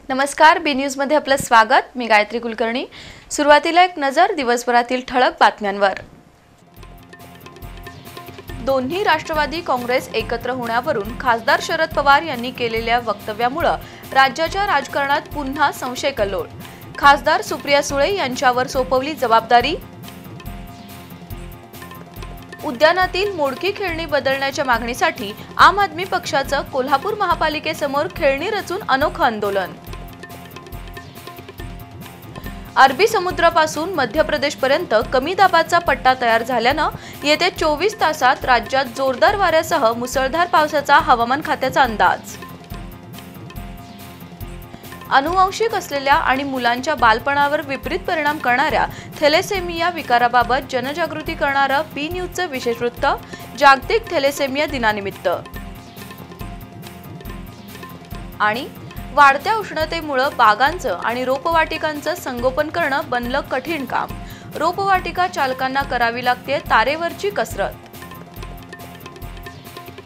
नमस्कार, बी न्यूज मध्ये आपलं स्वागत। मी गायत्री कुलकर्णी। सुरुवातीला एक नजर दिवसभरातील ठळक बातम्यांवर। दोन्ही राष्ट्रवादी काँग्रेस एकत्र होण्यावरून खासदार शरद पवार यांनी केलेल्या वक्तव्यामुळे राज्याच्या राजकारणात पुन्हा संशय कल्लोळ। खासदार सुप्रिया सुळे यांच्यावर सोपवली जबाबदारी। उद्यानातील मोडकी खेळणी बदलण्याच्या मागणीसाठी आम आदमी पक्षाचं कोल्हापूर महापालिकेसमोर खेळणी रचून अनोखं आंदोलन। अरबी समुद्रापासून मध्य प्रदेशपर्यंत कमी दाबाचा पट्टा तयार झाल्यानं येत्या 24 तासात राज्यात जोरदार वाऱ्यासह मुसळधार पावसाचा हवामान खात्याचा अंदाज। अनुवांशिक असलेल्या आणि मुलांच्या बालपणावर विपरीत परिणाम करणाऱ्या थॅलेसेमिया विकाराबाबत जनजागृती करणारं बी न्यूजचं विशेष वृत्त। जागतिक थॅलेसेमिया दिनानिमित्त आणि वाढत्या उष्णतेमुळे बागांचं आणि रोपवाटिकांचं संगोपन करणं बनलं कठीण काम। रोपवाटिका चालकांना करावी लागते तारेवरची कसरत।